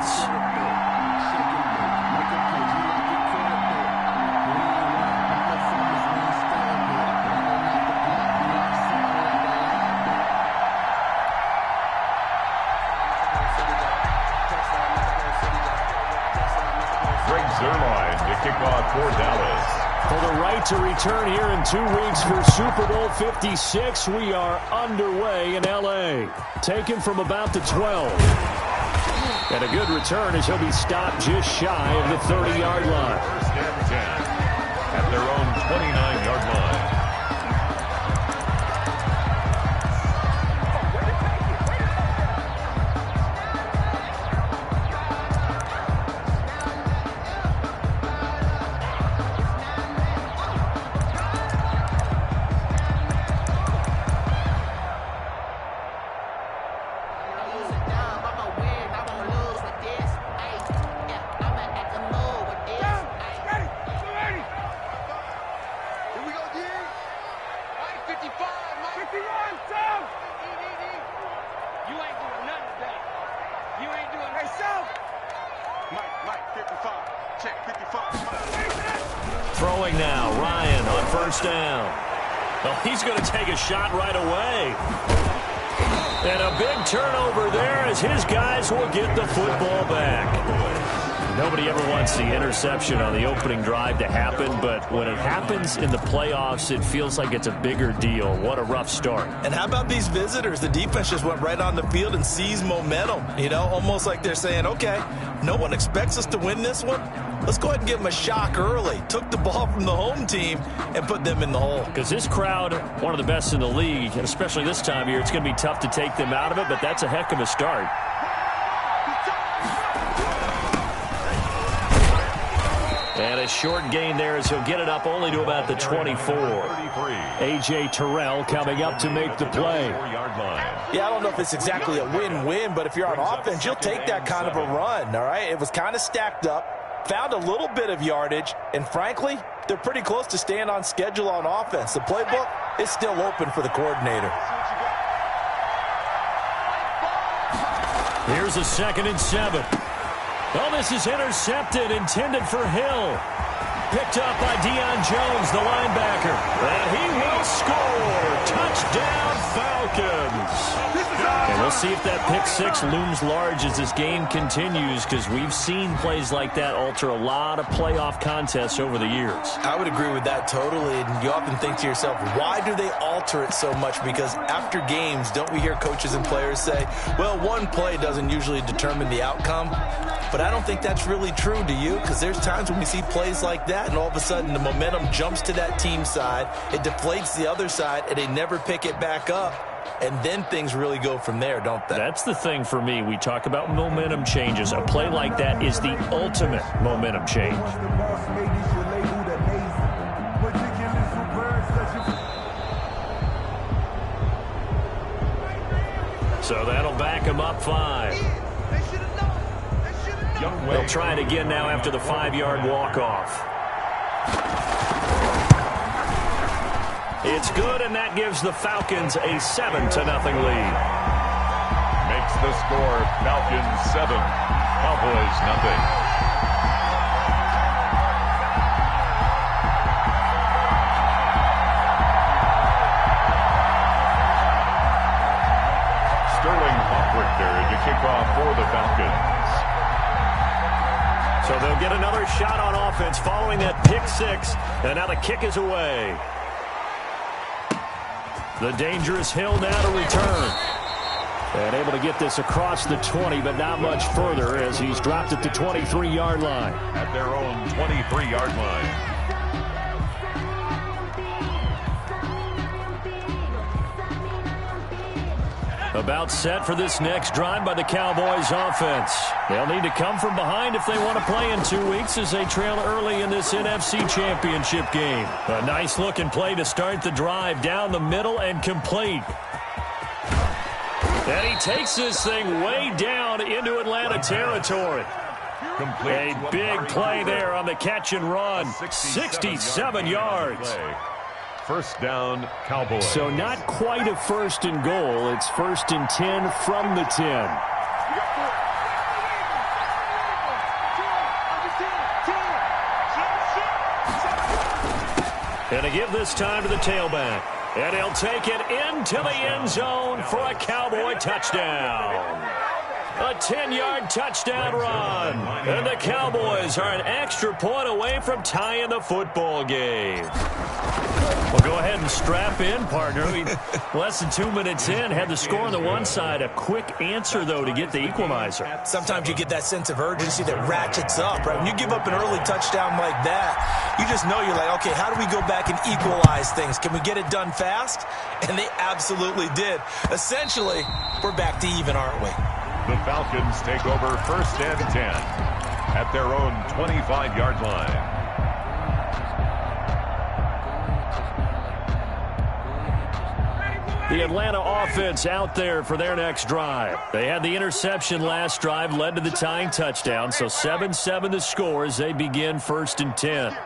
offense. Kick off for Dallas. For the right to return here in 2 weeks for Super Bowl 56, we are underway in L.A. Taken from about the 12. And a good return as he'll be stopped just shy of the 30-yard line. First and 10 at their own 29-yard line. Throwing now, Ryan on first down. Well, he's going to take a shot right away. And a big turnover there as his guys will get the football back. Nobody ever wants the interception on the opening drive to happen, but when it happens in the playoffs, it feels like it's a bigger deal. What a rough start. And how about these visitors? The defense just went right on the field and seized momentum. You know, almost like they're saying, okay, no one expects us to win this one. Let's go ahead and give them a shock early. Took the ball from the home team and put them in the hole. Because this crowd, one of the best in the league, and especially this time of year, it's going to be tough to take them out of it, but that's a heck of a start. And a short gain there as he'll get it up only to about the 24. A.J. Terrell coming up to make the play. Yeah, I don't know if it's exactly a win-win, but if you're on offense, you'll take that kind of a run, all right? It was kind of stacked up, found a little bit of yardage, and frankly, they're pretty close to staying on schedule on offense. The playbook is still open for the coordinator. Here's a 2nd and 7. Oh, this is intercepted, intended for Hill. Picked up by Deion Jones, the linebacker. And he will score. Touchdown, Falcons. And we'll see if that pick six looms large as this game continues, because we've seen plays like that alter a lot of playoff contests over the years. I would agree with that totally, and you often think to yourself, why do they alter it so much? Because after games, don't we hear coaches and players say, well, one play doesn't usually determine the outcome? But I don't think that's really true, do you? Because there's times when we see plays like that, and all of a sudden the momentum jumps to that team side, it deflates the other side, and they never pick it back up. And then things really go from there, don't they? That's the thing for me. We talk about momentum changes. A play like that is the ultimate momentum change. So that'll back him up 5. They'll try it again now after the 5-yard walk-off. It's good, and that gives the Falcons a 7-0 lead. Makes the score Falcons 7, Cowboys 0. To kick off for the Falcons. So they'll get another shot on offense following that pick six, and now the kick is away. The dangerous Hill now to return. And able to get this across the 20, but not much further as he's dropped at the 23-yard line. At their own 23-yard line. About set for this next drive by the Cowboys offense. They'll need to come from behind if they want to play in 2 weeks as they trail early in this NFC Championship game. A nice looking play to start the drive down the middle and complete. And he takes this thing way down into Atlanta territory. Complete. A big play there on the catch and run. 67 yards. First down, Cowboys. So not quite a 1st and goal. It's 1st and 10 from the 10. And to give this time to the tailback. And he'll take it into the end zone for a Cowboy touchdown. A 10-yard touchdown run. And the Cowboys are an extra point away from tying the football game. Well, go ahead and strap in, partner. Less than 2 minutes in, had the score on the one side. A quick answer, though, to get the equalizer. Sometimes you get that sense of urgency that ratchets up, right? When you give up an early touchdown like that, you just know you're like, okay, how do we go back and equalize things? Can we get it done fast? And they absolutely did. Essentially, we're back to even, aren't we? The Falcons take over 1st and 10 at their own 25-yard line. The Atlanta offense out there for their next drive. They had the interception last drive, led to the tying touchdown, so 7-7 the score as they begin 1st and 10.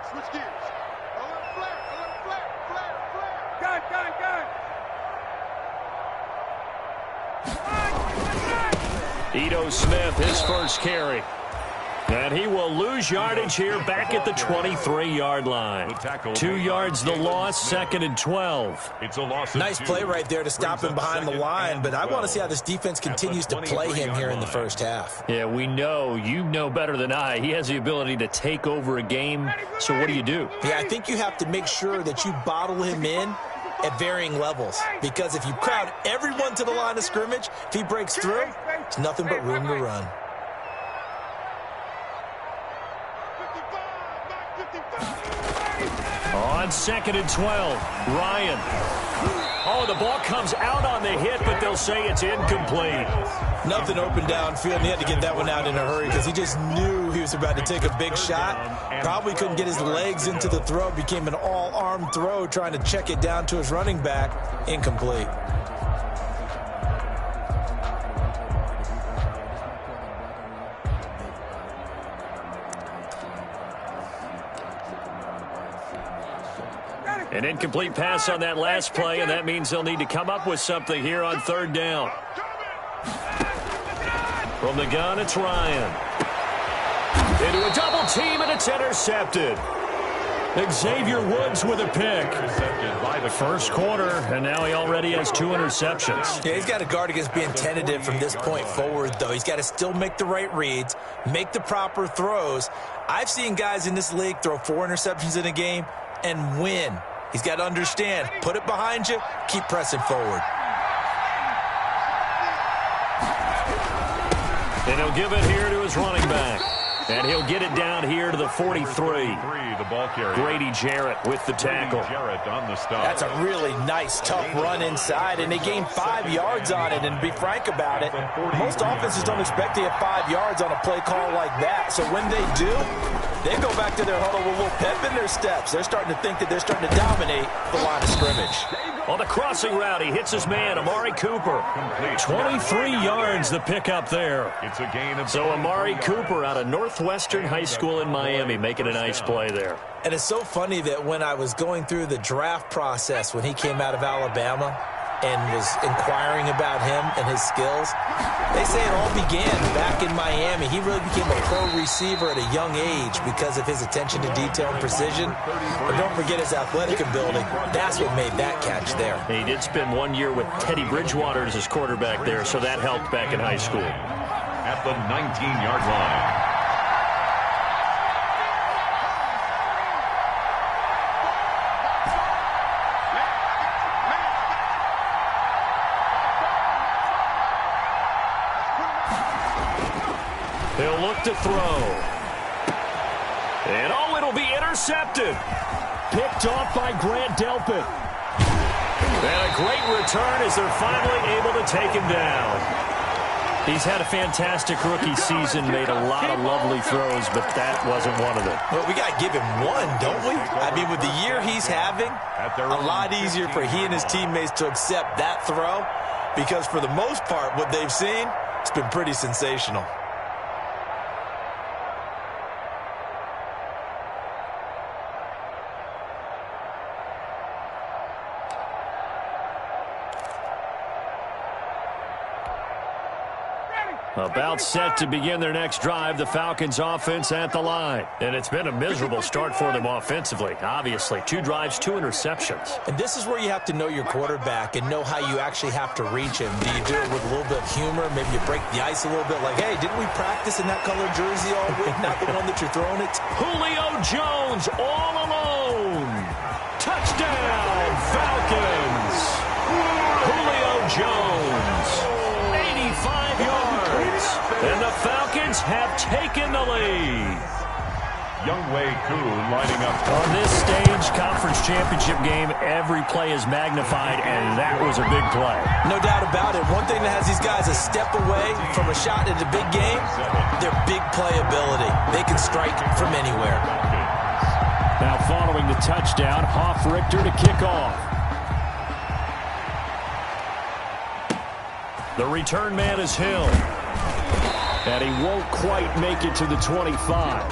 Ito Smith, his first carry. And he will lose yardage here back at the 23-yard line. 2 yards the loss, 2nd and 12. It's a loss. Nice play right there to stop him behind the line, but I want to see how this defense continues to play him here in the first half. Yeah, we know, you know better than I, he has the ability to take over a game, so what do you do? Yeah, I think you have to make sure that you bottle him in at varying levels, because if you crowd everyone to the line of scrimmage, if he breaks through, there's nothing but room to run. On 2nd and 12, Ryan. Oh, the ball comes out on the hit, but they'll say it's incomplete. Nothing open downfield, and he had to get that one out in a hurry because he just knew he was about to take a big shot. Probably couldn't get his legs into the throw. Became an all-arm throw, trying to check it down to his running back. Incomplete. An incomplete pass on that last play, and that means they'll need to come up with something here on 3rd down. From the gun, it's Ryan. Into a double team, and it's intercepted. Xavier Woods with a pick. First quarter, and now he already has 2 interceptions. Yeah, he's got to guard against being tentative from this point forward, though. He's got to still make the right reads, make the proper throws. I've seen guys in this league throw 4 interceptions in a game and win. He's got to understand, put it behind you, keep pressing forward. And he'll give it here to his running back. And he'll get it down here to the 43. The ball carrier. Grady Jarrett with the tackle. Jarrett on the stop. That's a really nice, tough run inside, and they gained 5 yards on it. And to be frank about it, most offenses don't expect to get 5 yards on a play call like that. So when they do, they go back to their huddle with a little pep in their steps. They're starting to think that they're starting to dominate the line of scrimmage. On the crossing route, he hits his man, Amari Cooper. 23 yards the pickup there. It's a gain of so Amari Cooper out of Northwestern High School in Miami making a nice play there. And it's so funny that when I was going through the draft process when he came out of Alabama and was inquiring about him and his skills, they say it all began back in Miami. He really became a pro receiver at a young age because of his attention to detail and precision. But don't forget his athletic ability. That's what made that catch there. He did spend 1 year with Teddy Bridgewater as his quarterback there, so that helped back in high school. At the 19-yard line. He'll look to throw. And oh, it'll be intercepted. Picked off by Grant Delpit. And a great return as they're finally able to take him down. He's had a fantastic rookie season, made a lot of lovely throws, but that wasn't one of them. Well, we got to give him one, don't we? I mean, with the year he's having, a lot easier for he and his teammates to accept that throw because for the most part, what they've seen, it's been pretty sensational. About set to begin their next drive, the Falcons offense at the line. And it's been a miserable start for them offensively. Obviously, 2 drives, 2 interceptions. And this is where you have to know your quarterback and know how you actually have to reach him. Do you do it with a little bit of humor? Maybe you break the ice a little bit like, hey, didn't we practice in that color jersey all week? Not the one that you're throwing it. Julio Jones all alone. Touchdown, Falcons. Julio Jones, 85 yards. And the Falcons have taken the lead. Younghoe Koo lining up. On this stage, conference championship game, every play is magnified, and that was a big play. No doubt about it. One thing that has these guys a step away from a shot at a big game, their big playability. They can strike from anywhere. Now following the touchdown, Richter to kick off. The return man is Hill. And he won't quite make it to the 25.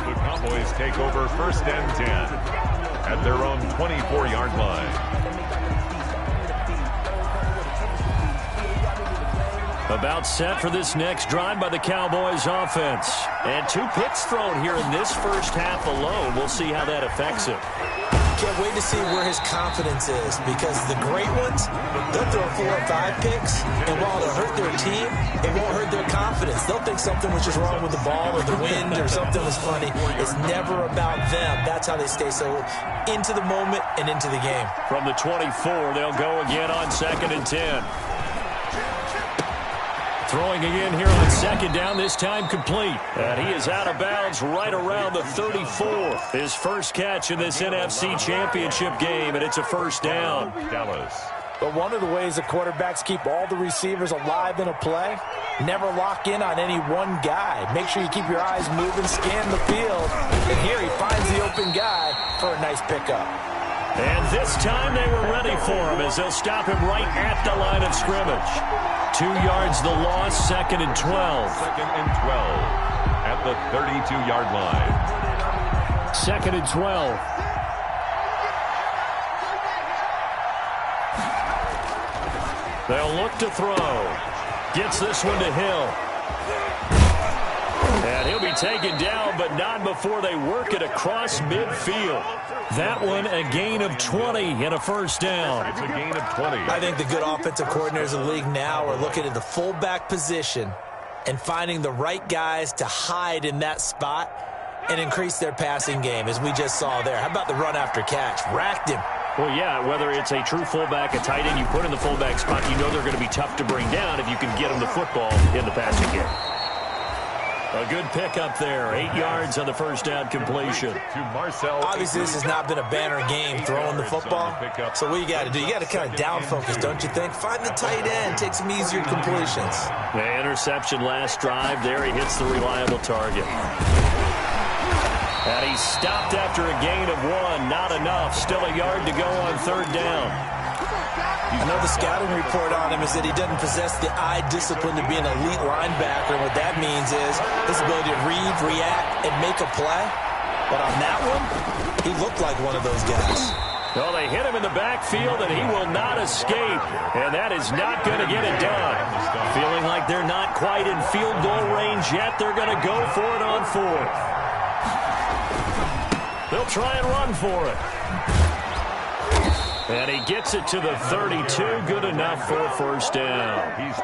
The Cowboys take over 1st and 10 at their own 24-yard line. About set for this next drive by the Cowboys offense. And 2 picks thrown here in this first half alone. We'll see how that affects him. Can't wait to see where his confidence is, because the great ones, they'll throw 4 or 5 picks, and while it'll hurt their team, it won't hurt their confidence. They'll think something was just wrong with the ball or the wind or something was funny. It's never about them. That's how they stay so into the moment and into the game. From the 24, they'll go again on 2nd and 10. Throwing again here on 2nd down, this time complete. And he is out of bounds right around the 34. His first catch in this NFC Championship game, and it's a 1st down. Dallas. But one of the ways the quarterbacks keep all the receivers alive in a play, never lock in on any one guy. Make sure you keep your eyes moving, scan the field. And here he finds the open guy for a nice pickup. And this time they were ready for him as they'll stop him right at the line of scrimmage. 2 yards the loss, 2nd and 12. 2nd and 12 at the 32-yard line. 2nd and 12. They'll look to throw. Gets this one to Hill. And he'll be taken down, but not before they work it across midfield. That one a gain of 20 and a 1st down. It's a gain of 20. I think the good offensive coordinators in the league now are looking at the fullback position and finding the right guys to hide in that spot and increase their passing game, as we just saw there. How about the run after catch? Racked him. Well, yeah, whether it's a true fullback, a tight end, you put in the fullback spot, you know they're going to be tough to bring down if you can get them the football in the passing game. A good pickup there. 8 yards on the 1st down completion. To Marcel. Obviously, this has not been a banner game throwing the football. So what you got to do, you got to kind of down focus, don't you think? Find the tight end, take some easier completions. The interception last drive. There he hits the reliable target. And he's stopped after a gain of 1. Not enough. Still a yard to go on 3rd down. I know the scouting report on him is that he doesn't possess the eye discipline to be an elite linebacker. What that means is his ability to read, react, and make a play. But on that one, he looked like one of those guys. Well, they hit him in the backfield, and he will not escape. And that is not going to get it done. Feeling like they're not quite in field goal range yet, they're going to go for it on 4th. They'll try and run for it. And he gets it to the 32. Good enough for a 1st down.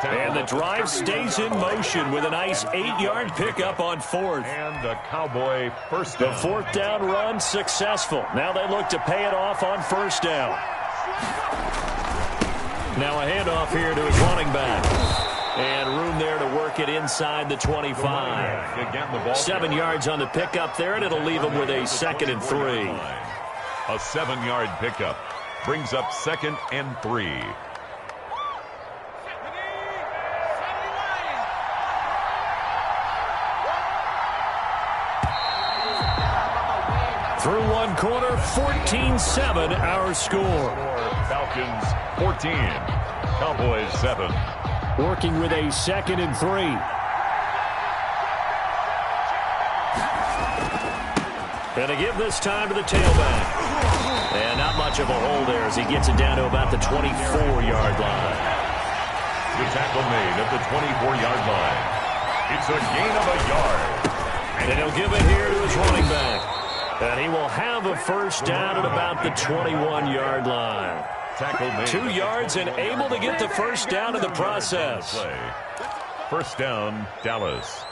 And the drive stays in motion with a nice 8-yard pickup on 4th. And the Cowboy 1st down. The 4th down run successful. Now they look to pay it off on 1st down. Now a handoff here to his running back. And room there to work it inside the 25. 7 yards on the pickup there, and it'll leave him with a 2nd and 3. A 7-yard pickup brings up 2nd and 3. Through 1 quarter, 14-7 our score. Falcons 14, Cowboys 7. Working with a 2nd and 3. And to give this time to the tailback. And not much of a hole there as he gets it down to about the 24-yard line. The tackle made at the 24-yard line. It's a gain of a yard. And he'll give it here to his running back. And he will have a first down at about the 21-yard line. 2 yards and able to get the first down in the process. First down, Dallas.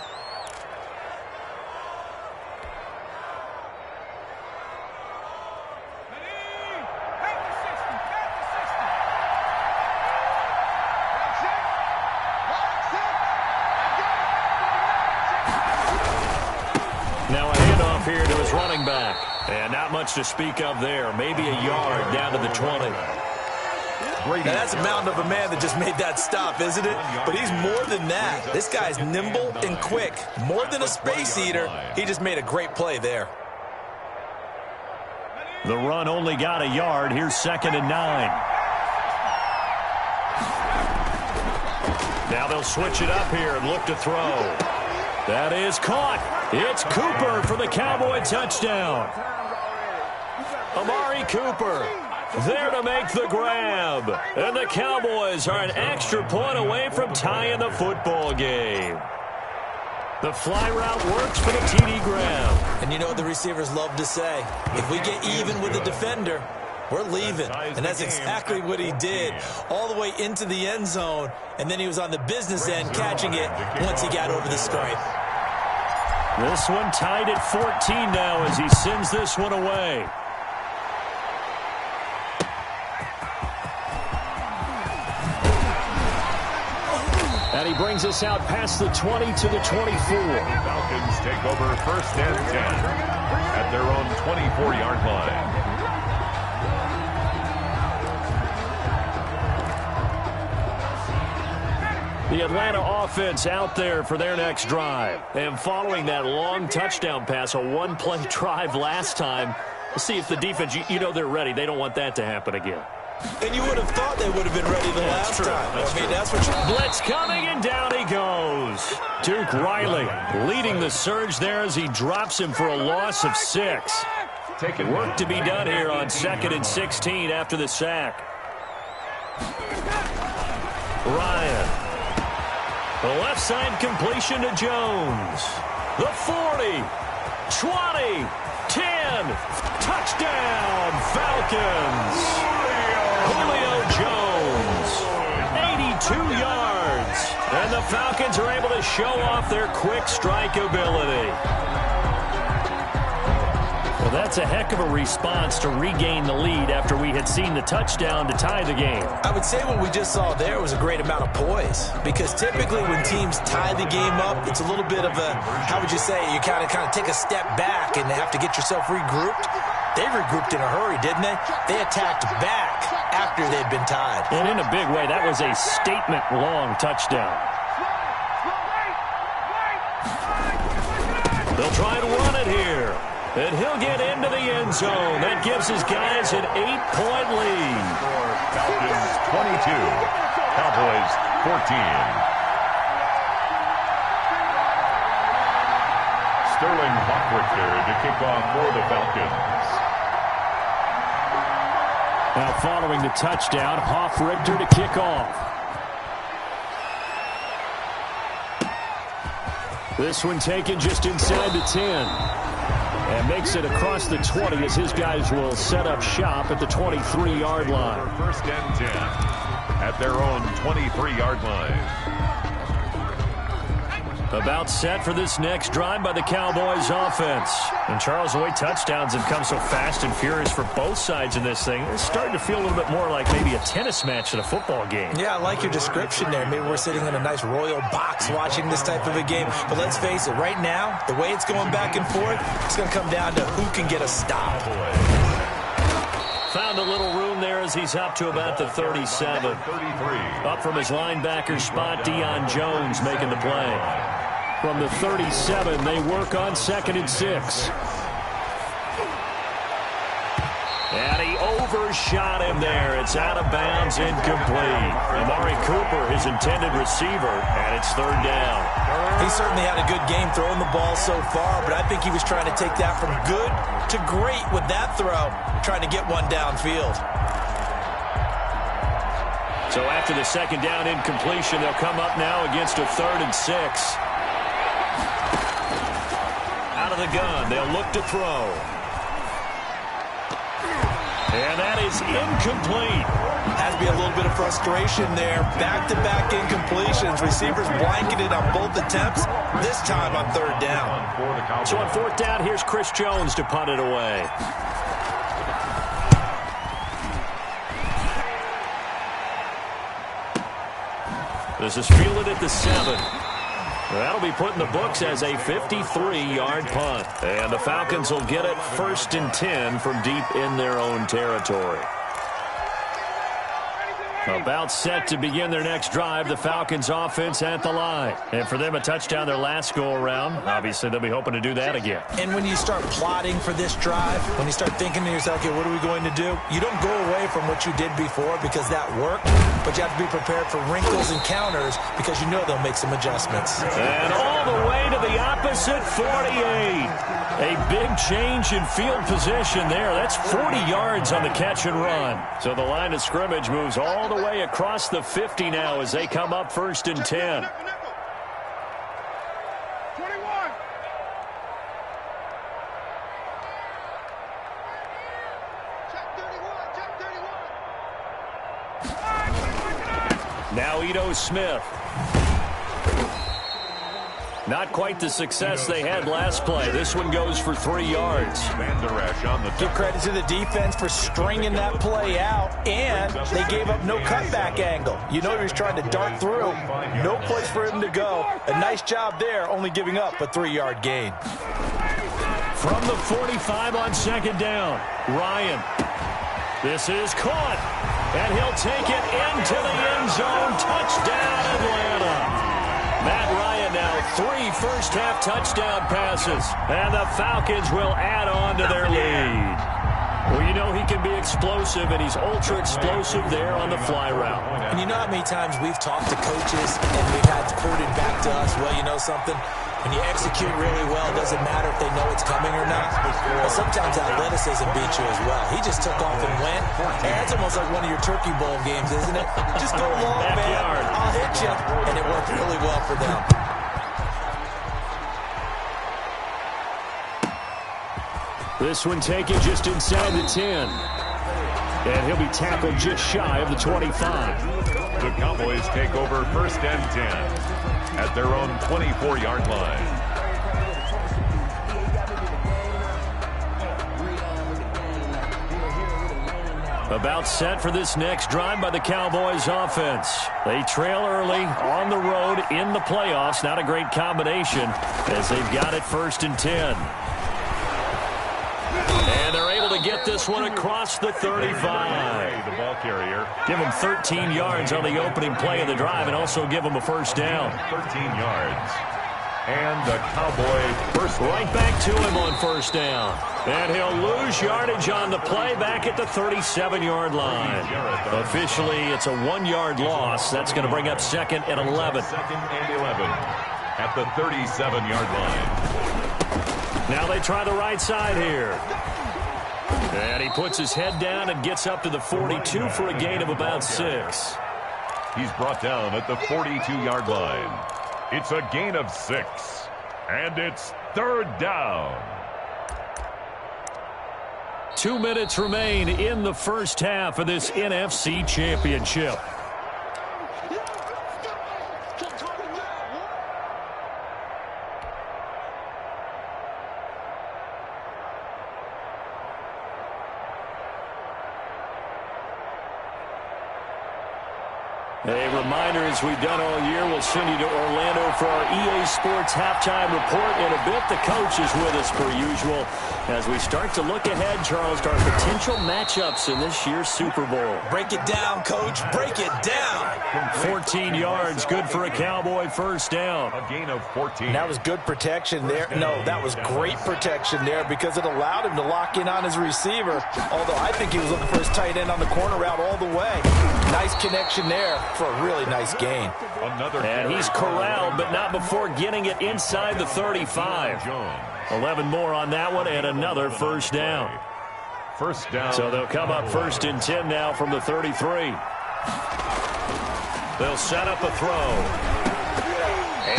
Now a handoff here to his running back. And not much to speak of there. Maybe a yard down to the 20. Now that's a mountain of a man that just made that stop, isn't it? But he's more than that. This guy's nimble and quick. More than a space eater. He just made a great play there. The run only got a yard. Here's 2nd and 9. Now they'll switch it up here and look to throw. That is caught. It's Cooper for the Cowboy touchdown. Amari Cooper there to make the grab. And the Cowboys are an extra point away from tying the football game. The fly route works for the TD grab. And you know what the receivers love to say? If we get even with the defender, we're leaving. And that's exactly what he did. All the way into the end zone. And then he was on the business end catching it once he got over the stripe. This one tied at 14 now as he sends this one away. And he brings us out past the 20 to the 24. Falcons take over 1st and 10 at their own 24-yard line. The Atlanta offense out there for their next drive. And following that long touchdown pass, a one-play drive last time, we'll see if the defense, you know they're ready. They don't want that to happen again. And you would have thought they would have been ready the last time. That's what blitz coming, and down he goes. Duke Riley leading the surge there as he drops him for a loss of 6. Work to be done here on 2nd and 16 after the sack. Ryan. The left side completion to Jones. The 40, 20, 10. Touchdown, Falcons. Julio Jones, 82 yards. And the Falcons are able to show off their quick strike ability. Well, that's a heck of a response to regain the lead after we had seen the touchdown to tie the game. I would say what we just saw there was a great amount of poise, because typically when teams tie the game up, it's a little bit of a, how would you say, you kind of take a step back and have to get yourself regrouped. They regrouped in a hurry, didn't they? They attacked back after they'd been tied. And in a big way, that was a statement-long touchdown. They'll try and run it here. And he'll get into the end zone. That gives his guys an 8-point lead. Falcons 22, Cowboys 14. Sterling Hockrichter to kick off for the Falcons. Now following the touchdown, Hockrichter to kick off. This one taken just inside the 10. And makes it across the 20 as his guys will set up shop at the 23-yard line. 1st and 10 at their own 23-yard line. About set for this next drive by the Cowboys offense. And Charles, the way touchdowns have come so fast and furious for both sides in this thing, it's starting to feel a little bit more like maybe a tennis match than a football game. Yeah, I like your description there. Maybe we're sitting in a nice royal box watching this type of a game. But let's face it, right now, the way it's going back and forth, it's going to come down to who can get a stop. Found a little room there as he's up to about the 37. Up from his linebacker spot, Deion Jones making the play. From the 37, they work on 2nd and 6. And he overshot him there. It's out of bounds, incomplete. Amari Cooper, his intended receiver, and it's 3rd down. He certainly had a good game throwing the ball so far, but I think he was trying to take that from good to great with that throw, trying to get one downfield. So after the 2nd down incompletion, they'll come up now against a 3rd and 6. of the gun. They'll look to throw. And that is incomplete. Has to be a little bit of frustration there. Back-to-back incompletions. Receivers blanketed on both attempts. This time on third down. So on fourth down, here's Chris Jones to punt it away. This is fielded at the 7. That'll be put in the books as a 53-yard punt. And the Falcons will get it 1st and 10 from deep in their own territory. About set to begin their next drive, the Falcons offense at the line. And for them, a touchdown their last go-around. Obviously, they'll be hoping to do that again. And when you start plotting for this drive, when you start thinking to yourself, okay, what are we going to do? You don't go away from what you did before because that worked, but you have to be prepared for wrinkles and counters because you know they'll make some adjustments. And all the way to the opposite 48. A big change in field position there. That's 40 yards on the catch and run. So the line of scrimmage moves all the way across the 50 now as they come up 1st and 10. Now Ito Smith. Not quite the success they had last play. This one goes for 3 yards. Give credit to the defense for stringing that play out, and they gave up no cutback angle. You know he was trying to dart through. No place for him to go. A nice job there, only giving up a 3-yard gain. From the 45 on 2nd down, Ryan. This is caught, and he'll take it into the end zone. Touchdown, Atlanta. Matt Ryan now 3 first-half touchdown passes, and the Falcons will add on to their lead. Well, you know he can be explosive, and he's ultra-explosive there on the fly route. And you know how many times we've talked to coaches, and we've had quoted back to us, well, you know something? When you execute really well, it doesn't matter if they know it's coming or not. But sometimes athleticism beats you as well. He just took off and went. And that's almost like one of your Turkey Bowl games, isn't it? Just go long, man. I'll hit you. And it worked really well for them. This one taken just inside the 10. And he'll be tackled just shy of the 25. The Cowboys take over 1st and 10 at their own 24-yard line. About set for this next drive by the Cowboys offense. They trail early on the road in the playoffs. Not a great combination as they've got it 1st and 10. And they're able to get this one across the 35. The ball carrier. Give them 13 yards on the opening play of the drive and also give them a 1st down. 13 yards. And the Cowboy first right back to him on 1st down. And he'll lose yardage on the play back at the 37-yard line. Officially, it's a 1-yard loss. That's going to bring up 2nd and 11. 2nd and 11 at the 37-yard line. Now they try the right side here. And he puts his head down and gets up to the 42 for a gain of about 6. He's brought down at the 42-yard line. It's a gain of 6. And it's 3rd down. 2 minutes remain in the first half of this NFC Championship. A reminder, as we've done all year, we'll send you to Orlando for our EA Sports halftime report in a bit. The coach is with us per usual as we start to look ahead, Charles, to our potential matchups in this year's Super Bowl. Break it down, Coach. Break it down. 14 yards, good for a Cowboy 1st down. A gain of 14. That was good protection there. No, that was great protection there because it allowed him to lock in on his receiver, although I think he was looking for his tight end on the corner route all the way. Nice connection there for a really nice gain. And he's corralled, but not before getting it inside the 35. 11 more on that one, and another 1st down. 1st down. So they'll come up 1st and 10 now from the 33. They'll set up a throw.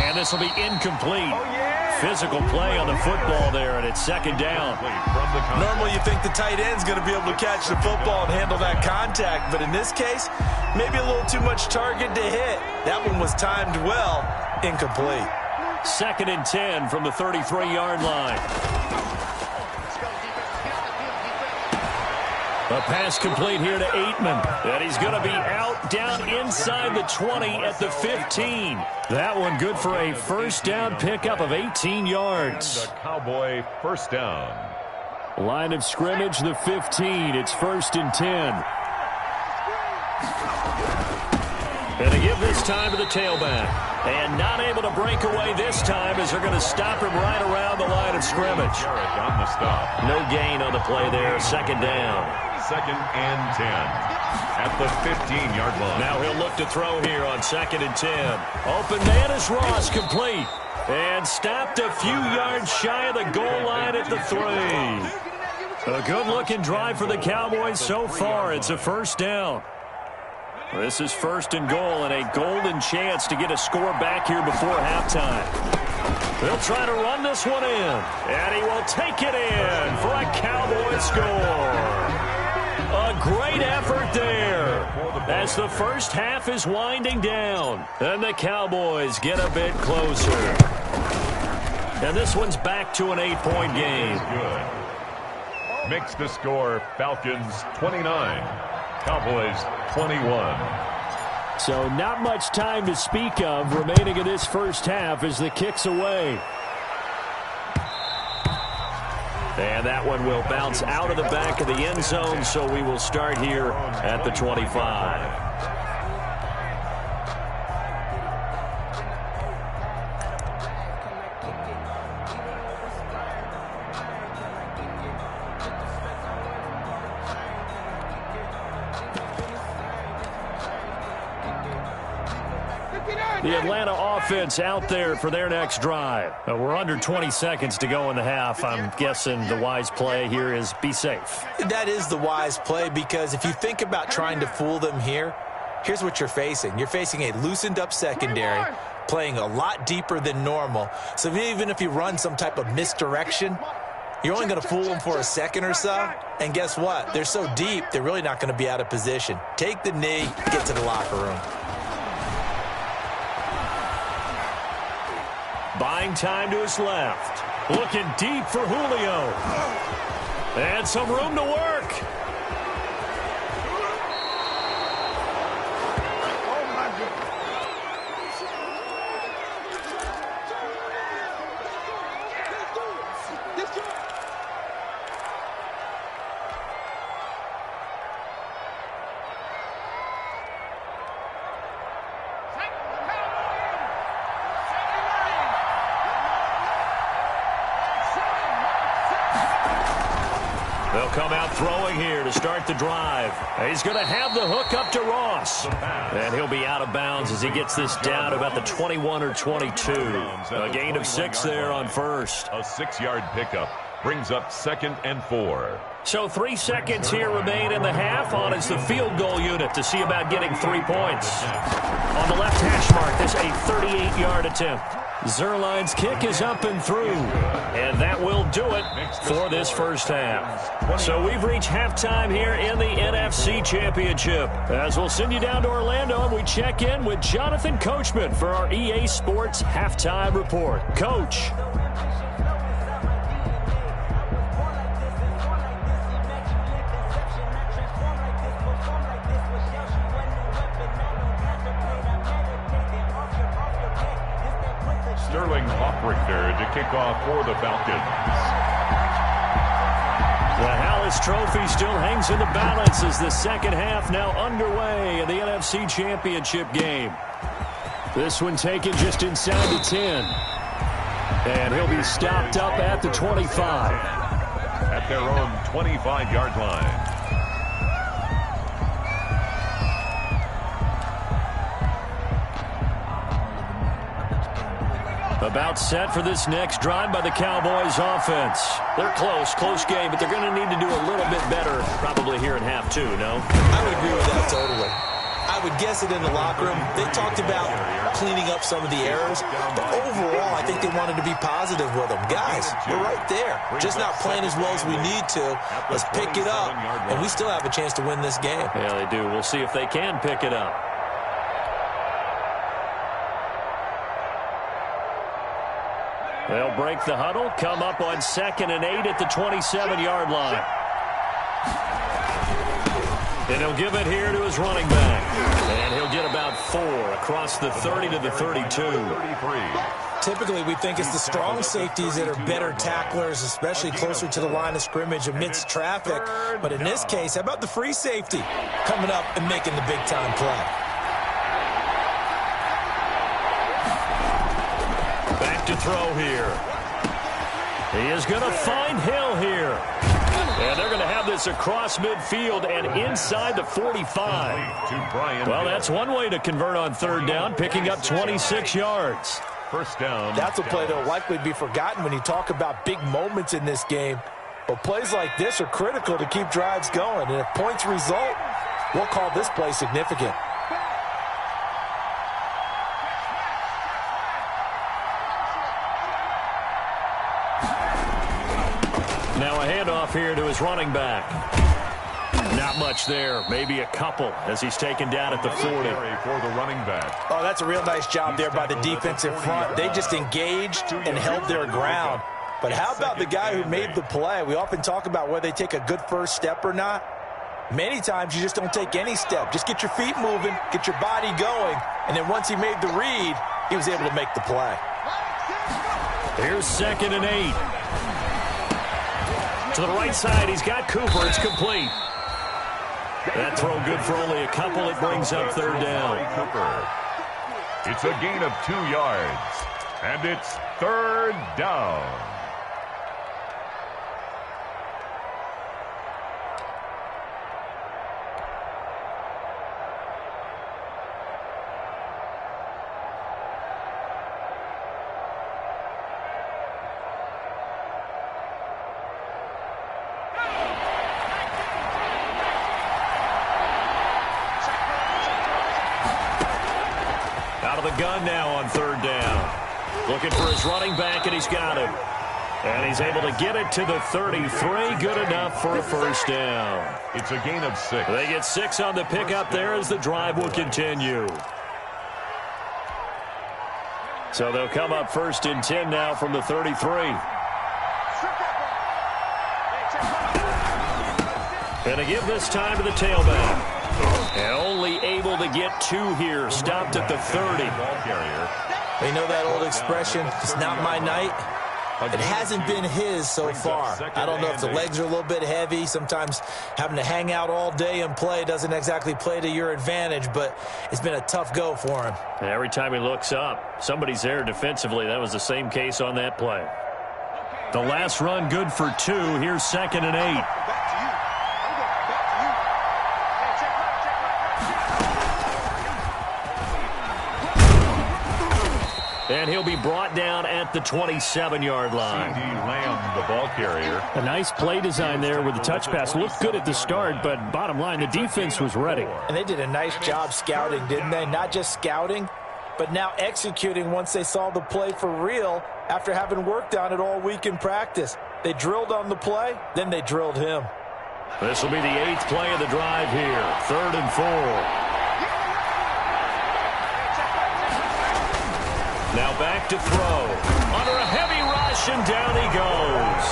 And this will be incomplete. physical play on the football there, and it's second down. Normally you think the tight end's going to be able to catch the football and handle that contact, but in this case, maybe a little too much target to hit. That one was timed well, incomplete. Second and 10 from the 33-yard line. A pass complete here to Aitman. And he's going to be out down inside the 20 at the 15. That one good for a first down pickup of 18 yards. The Cowboy first down. Line of scrimmage, the 15. It's first and 10. And to give this time to the tailback. And not able to break away this time as they're going to stop him right around the line of scrimmage. On the stop. No gain on the play there. Second down. Second and 10 at the 15-yard line. Now he'll look to throw here on second and 10. Open man is Ross, complete. And stopped a few yards shy of the goal line at the 3. A good-looking drive for the Cowboys so far. It's a first down. This is first and goal and a golden chance to get a score back here before halftime. They'll try to run this one in. And he will take it in for a Cowboy score. A great effort there as the first half is winding down. And the Cowboys get a bit closer. And this one's back to an 8-point game. Good. Makes the score Falcons 29, Cowboys 21. So not much time to speak of remaining in this first half as the kick's away. And that one will bounce out of the back of the end zone, so we will start here at the 25. The Atlanta offense out there for their next drive. We're under 20 seconds to go in the half. I'm guessing the wise play here is be safe. That is the wise play because if you think about trying to fool them here, here's what you're facing. You're facing a loosened up secondary, playing a lot deeper than normal. So even if you run some type of misdirection, you're only going to fool them for a second or so. And guess what? They're so deep, they're really not going to be out of position. Take the knee, get to the locker room. Buying time to his left. Looking deep for Julio. And some room to work. They'll come out throwing here to start the drive. He's going to have the hook up to Ross. And he'll be out of bounds as he gets this down to about the 21 or 22. A gain of 6 there on first. A 6-yard pickup brings up second and 4. So 3 seconds here remain in the half. On is the field goal unit to see about getting 3 points. On the left hash mark, there's a 38-yard attempt. Zerline's kick is up and through. And that will do it for this first half. So we've reached halftime here in the NFC Championship. As we'll send you down to Orlando and we check in with Jonathan Coachman for our EA Sports Halftime Report. Coach. To kick off for the Falcons. The Hallis Trophy still hangs in the balance as the second half now underway in the NFC Championship game. This one taken just inside the 10. And he'll be stopped up at the 25. At their own 25-yard line. About set for this next drive by the Cowboys offense. They're close game, but they're going to need to do a little bit better probably here in half 2, no? I would agree with that totally. I would guess it in the locker room. They talked about cleaning up some of the errors, but overall, I think they wanted to be positive with them. Guys, we're right there. Just not playing as well as we need to. Let's pick it up, and we still have a chance to win this game. Yeah, they do. We'll see if they can pick it up. They'll break the huddle, come up on 2nd and 8 at the 27-yard line. And he'll give it here to his running back. And he'll get about 4 across the 30 to the 32. Typically, we think it's the strong safeties that are better tacklers, especially closer to the line of scrimmage amidst traffic. But in this case, how about the free safety coming up and making the big-time play? Back to throw here. He is going to find Hill here. And they're going to have this across midfield and inside the 45. Well, that's one way to convert on 3rd down, picking up 26 yards. First down. That's a play that will likely be forgotten when you talk about big moments in this game. But plays like this are critical to keep drives going. And if points result, we'll call this play significant. Now a handoff here to his running back. Not much there, maybe a couple as he's taken down at the 40. For the running back. Oh, that's a real nice job there by the defensive front. They just engaged and held their ground. But how about the guy who made the play? We often talk about whether they take a good first step or not. Many times you just don't take any step. Just get your feet moving, get your body going, and then once he made the read, he was able to make the play. Here's 2nd and 8. To the right side, he's got Cooper. It's complete. That throw good for only a couple. It brings up 3rd down. It's a gain of 2 yards, and it's 3rd down. Gun now on 3rd down. Looking for his running back, and he's got him. And he's able to get it to the 33. Good enough for a first down. It's a gain of 6. They get 6 on the pickup there as the drive will continue. So they'll come up 1st and 10 now from the 33. And to give this time to the tailback. And only able to get 2 here. Stopped at the 30. You know that old expression, it's not my night? It hasn't been his so far. I don't know if the legs are a little bit heavy. Sometimes having to hang out all day and play doesn't exactly play to your advantage, but it's been a tough go for him. And every time he looks up, somebody's there defensively. That was the same case on that play. The last run good for 2. Here's 2nd and 8. And he'll be brought down at the 27-yard line. C.D. Lamb, the ball carrier. A nice play design there with the touch pass. Looked good at the start, but bottom line, the defense was ready. And they did a nice job scouting, didn't they? Not just scouting, but now executing once they saw the play for real after having worked on it all week in practice. They drilled on the play, then they drilled him. This will be the 8th play of the drive here. 3rd and 4. Now back to throw. Under a heavy rush, and down he goes.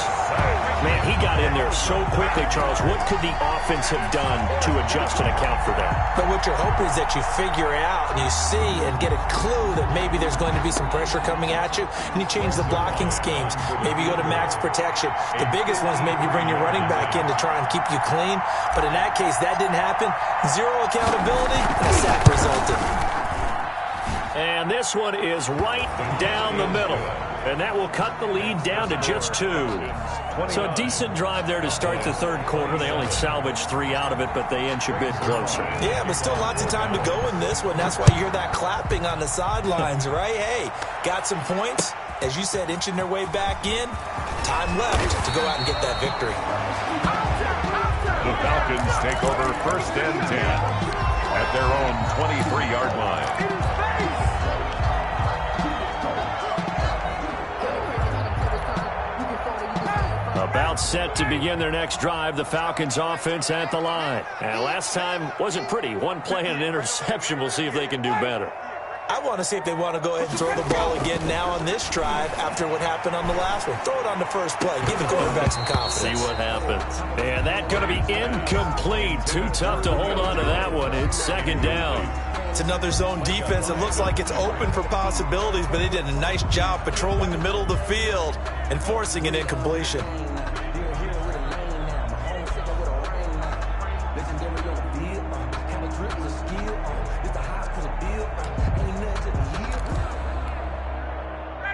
Man, he got in there so quickly, Charles. What could the offense have done to adjust and account for that? But what you're hoping is that you figure out and you see and get a clue that maybe there's going to be some pressure coming at you, and you change the blocking schemes. Maybe you go to max protection. The biggest one is maybe bring your running back in to try and keep you clean. But in that case, that didn't happen. 0 accountability, and a sack resulted. And this one is right down the middle. And that will cut the lead down to just 2. So a decent drive there to start the 3rd quarter. They only salvaged 3 out of it, but they inch a bit closer. Yeah, but still lots of time to go in this one. That's why you hear that clapping on the sidelines, right? Hey, got some points. As you said, inching their way back in. Time left to go out and get that victory. The Falcons take over 1st and 10 at their own 23-yard line. About set to begin their next drive, the Falcons offense at the line. And last time wasn't pretty. One play and an interception. We'll see if they can do better. I want to see if they want to go ahead and throw the ball again now on this drive after what happened on the last one. Throw it on the first play. Give the quarterback some confidence. See what happens. And that's going to be incomplete. Too tough to hold on to that one. It's second down. It's another zone defense. It looks like it's open for possibilities, but they did a nice job patrolling the middle of the field and forcing an incompletion.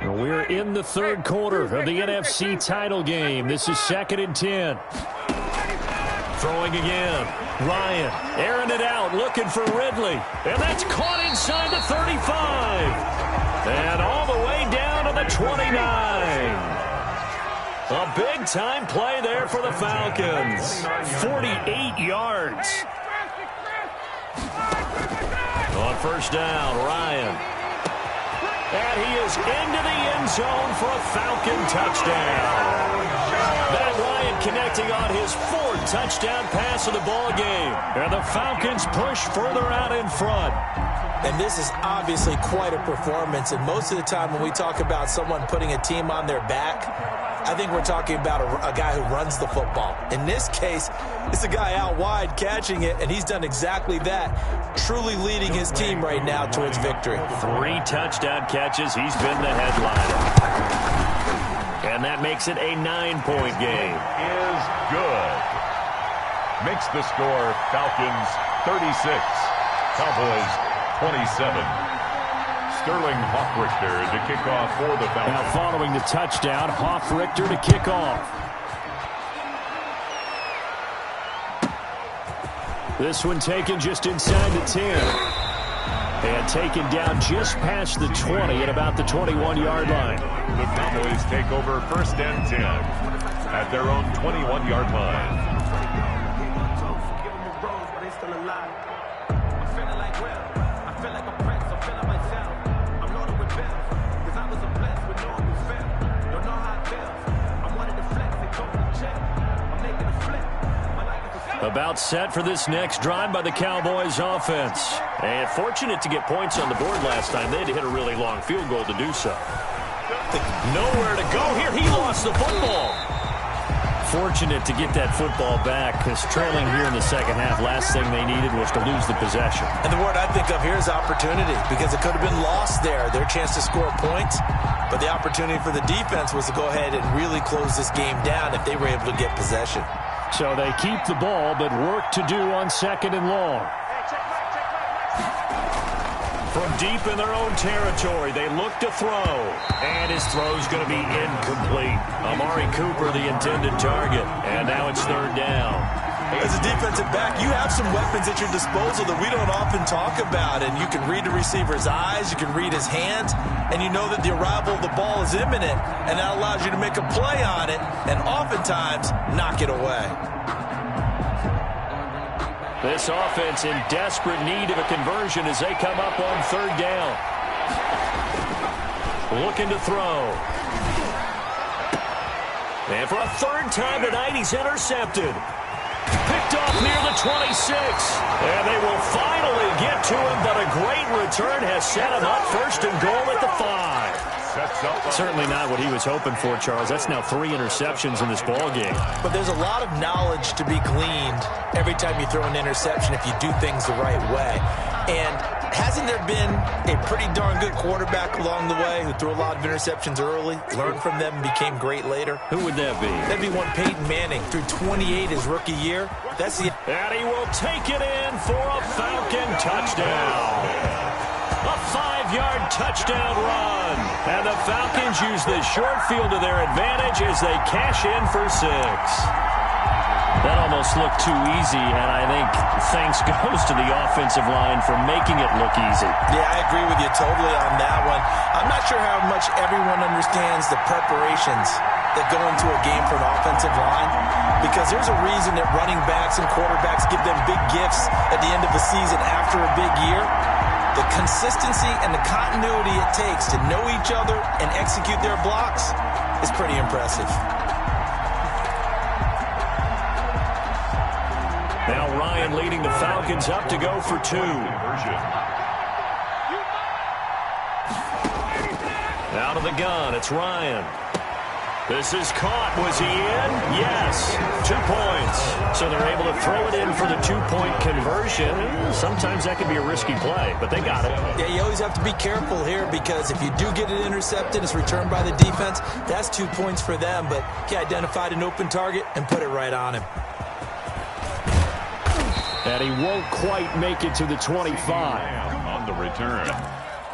We're in the third quarter of the NFC title game. This is 2nd and 10. Throwing again. Ryan airing it out, looking for Ridley. And that's caught inside the 35. And all the way down to the 29. A big-time play there for the Falcons. 48 yards. On first down, Ryan. And he is into the end zone for a Falcon touchdown. Matt Ryan connecting on his 4th touchdown pass of the ball game. And the Falcons push further out in front. And this is obviously quite a performance. And most of the time when we talk about someone putting a team on their back, I think we're talking about a guy who runs the football. In this case, it's a guy out wide catching it, and he's done exactly that, truly leading his team right now towards victory. 3 touchdown catches. He's been the headliner. And that makes it a 9-point game. Is good. Makes the score Falcons 36, Cowboys 27. Sterling Hoffrichter to kick off for the Falcons. Now following the touchdown, Hoffrichter to kick off. This one taken just inside the 10. And taken down just past the 20 at about the 21-yard line. The Cowboys take over 1st and 10 at their own 21-yard line. About set for this next drive by the Cowboys offense. And fortunate to get points on the board last time. They had to hit a really long field goal to do so. Nowhere to go here. He lost the football. Fortunate to get that football back, because trailing here in the second half, last thing they needed was to lose the possession. And the word I think of here is opportunity, because it could have been lost there, their chance to score points. But the opportunity for the defense was to go ahead and really close this game down if they were able to get possession. So they keep the ball, but work to do on 2nd and long. From deep in their own territory, they look to throw. And his throw's going to be incomplete. Amari Cooper, the intended target. And now it's 3rd down. As a defensive back, you have some weapons at your disposal that we don't often talk about. And you can read the receiver's eyes, you can read his hands, and you know that the arrival of the ball is imminent. And that allows you to make a play on it and oftentimes knock it away. This offense in desperate need of a conversion as they come up on 3rd down. Looking to throw. And for a 3rd time tonight, he's intercepted. Picked off near the 26. And they will finally get to him, but a great return has set him up 1st and goal at the 5. Certainly not what he was hoping for, Charles. That's now 3 interceptions in this ball game. But there's a lot of knowledge to be gleaned every time you throw an interception if you do things the right way. And hasn't there been a pretty darn good quarterback along the way who threw a lot of interceptions early, learned from them, and became great later? Who would that be? That'd be one Peyton Manning, threw 28 his rookie year. That's the... And he will take it in for a Falcon touchdown. A 5-yard touchdown run. And the Falcons use the short field to their advantage as they cash in for 6. That almost looked too easy, and I think thanks goes to the offensive line for making it look easy. Yeah, I agree with you totally on that one. I'm not sure how much everyone understands the preparations that go into a game for an offensive line? Because there's a reason that running backs and quarterbacks give them big gifts at the end of the season after a big year. The consistency and the continuity it takes to know each other and execute their blocks is pretty impressive. Now Ryan leading the Falcons up to go for 2. Out of the gun, it's Ryan. This is caught. Was he in? Yes. 2 points. So they're able to throw it in for the 2-point conversion. Sometimes that can be a risky play, but they got it. Yeah, you always have to be careful here because if you do get it intercepted, it's returned by the defense. That's 2 points for them, but he identified an open target and put it right on him. And he won't quite make it to the 25. On the return,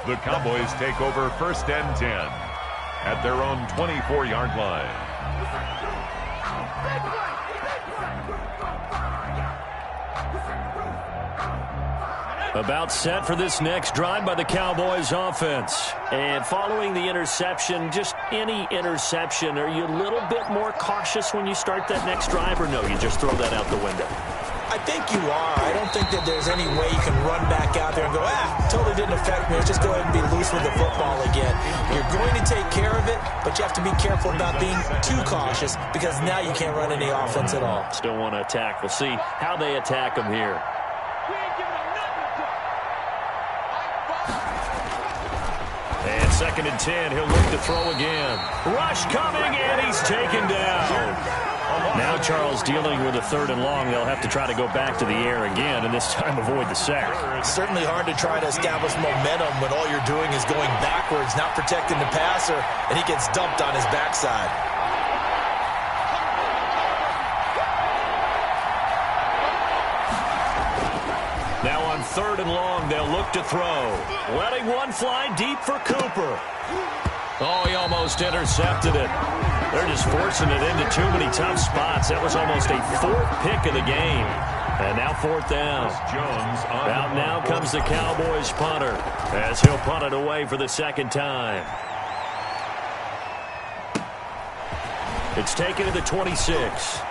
the Cowboys take over 1st and 10 at their own 24-yard line. About set for this next drive by the Cowboys offense. And following the interception, just any interception, are you a little bit more cautious when you start that next drive, or no, you just throw that out the window? I think you are. I don't think that there's any way you can run back out there and go, totally didn't affect me. Let's just go ahead and be loose with the football again. You're going to take care of it, but you have to be careful about being too cautious because now you can't run any offense at all. Still want to attack. We'll see how they attack them here. And 2nd and 10, he'll look to throw again. Rush coming, and he's taken down. Now Charles dealing with a 3rd and long. They'll have to try to go back to the air again, and this time avoid the sack. It's certainly hard to try to establish momentum when all you're doing is going backwards, not protecting the passer, and he gets dumped on his backside. Now on 3rd and long, they'll look to throw. Letting one fly deep for Cooper. Oh, he almost intercepted it. They're just forcing it into too many tough spots. That was almost a 4th pick of the game. And now 4th down. Out now comes the Cowboys punter as he'll punt it away for the 2nd time. It's taken to the 26.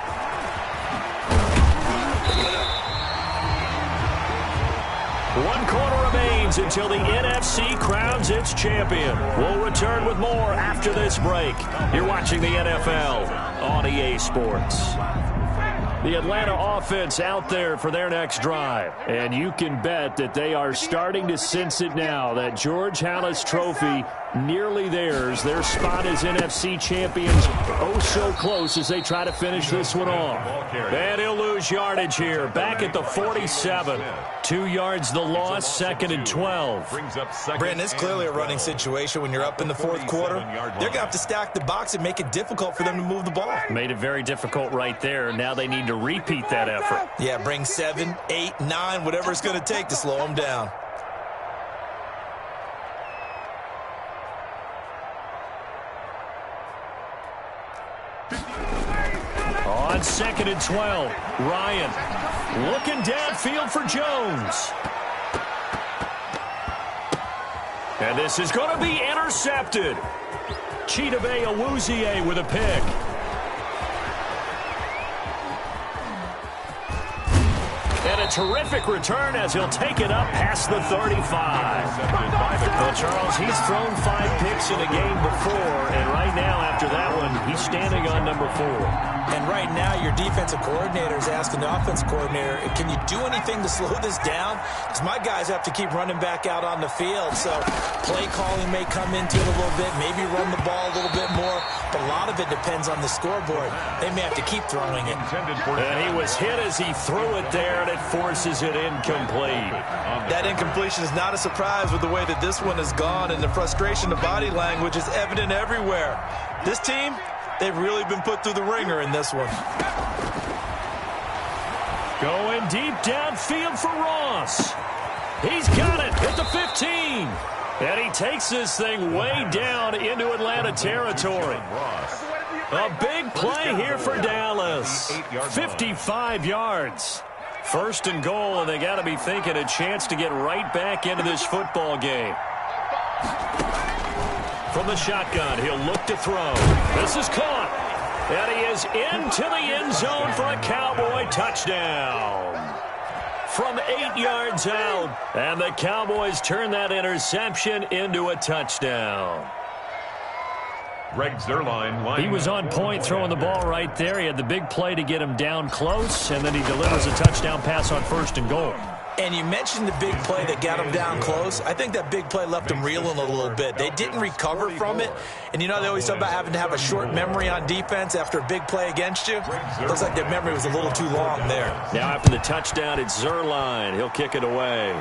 One quarter remains until the NFC crowns its champion. We'll return with more after this break. You're watching the NFL on EA Sports. The Atlanta offense out there for their next drive. And you can bet that they are starting to sense it now. That George Halas trophy nearly theirs. Their spot as NFC champions oh so close as they try to finish this one off. And he'll lose yardage here. Back at the 47. 2 yards the loss, 2nd and 12. Brandon, it's clearly a running situation when you're up in the 4th quarter. They're going to have to stack the box and make it difficult for them to move the ball. Made it very difficult right there. Now they need to repeat that effort. Yeah, bring 7, 8, 9, whatever it's going to take to slow them down. On 2nd and 12, Ryan looking downfield for Jones. And this is going to be intercepted. Chidobe Awuzie with a pick. And a terrific return as he'll take it up past the 35. Well, Charles, he's thrown 5 picks in a game before, and right now after that one, he's standing on number 4. And right now, your defensive coordinator is asking the offensive coordinator, can you do anything to slow this down? Because my guys have to keep running back out on the field. So play calling may come into it a little bit, maybe run the ball a little bit more. But a lot of it depends on the scoreboard. They may have to keep throwing it. And he was hit as he threw it there, and it forces it incomplete. That incompletion is not a surprise with the way that this one has gone, and the frustration, the body language is evident everywhere. This team, they've really been put through the ringer in this one. Going deep downfield for Ross. He's got it at the 15. And he takes this thing way down into Atlanta territory. A big play here for Dallas. 55 yards. 1st and goal, and they got to be thinking a chance to get right back into this football game. From the shotgun, he'll look to throw. This is caught. And he is into the end zone for a Cowboy touchdown. From 8 yards out. And the Cowboys turn that interception into a touchdown. He was on point throwing the ball right there. He had the big play to get him down close, and then he delivers a touchdown pass on 1st and goal. And you mentioned the big play that got him down close. I think that big play left him reeling a little bit. They didn't recover from it. And you know they always talk about having to have a short memory on defense after a big play against you. Looks like their memory was a little too long there. Now after the touchdown, it's Zuerlein. He'll kick it away.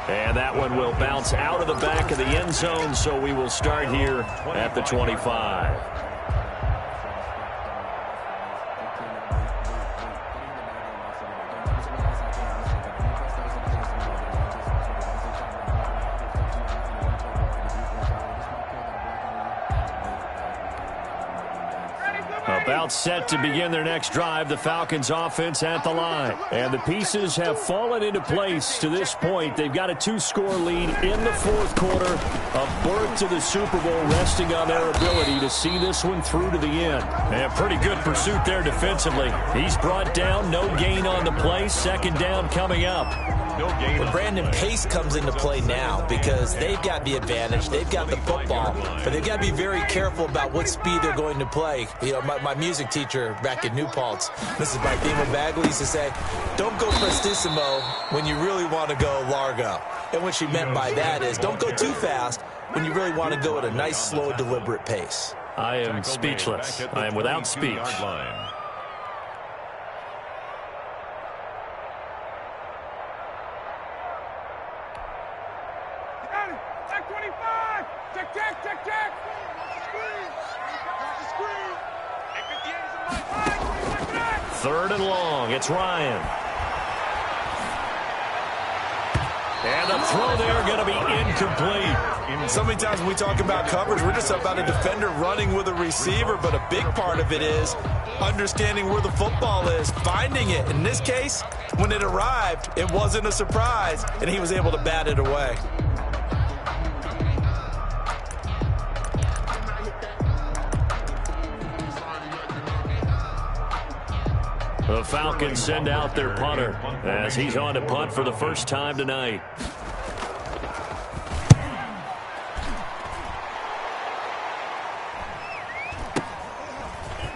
And that one will bounce out of the back of the end zone, so we will start here at the 25. About set to begin their next drive, the Falcons offense at the line. And the pieces have fallen into place to this point. They've got a 2-score lead in the 4th quarter. A berth to the Super Bowl resting on their ability to see this one through to the end. And pretty good pursuit there defensively. He's brought down, no gain on the play. 2nd down coming up. But Brandon, pace comes into play now because they've got the advantage. They've got the football, but they've got to be very careful about what speed they're going to play. You know, my music teacher back in New Paltz, Mrs. Marthema Bagley, used to say, don't go prestissimo when you really want to go largo. And what she meant by that is don't go too fast when you really want to go at a nice, slow, deliberate pace. I am speechless. I am without speech. Third and long. It's Ryan. And the throw there going to be incomplete. So many times when we talk about coverage, we're just about a defender running with a receiver, but a big part of it is understanding where the football is, finding it. In this case, when it arrived, it wasn't a surprise, and he was able to bat it away. The Falcons send out their punter as he's on to punt for the first time tonight.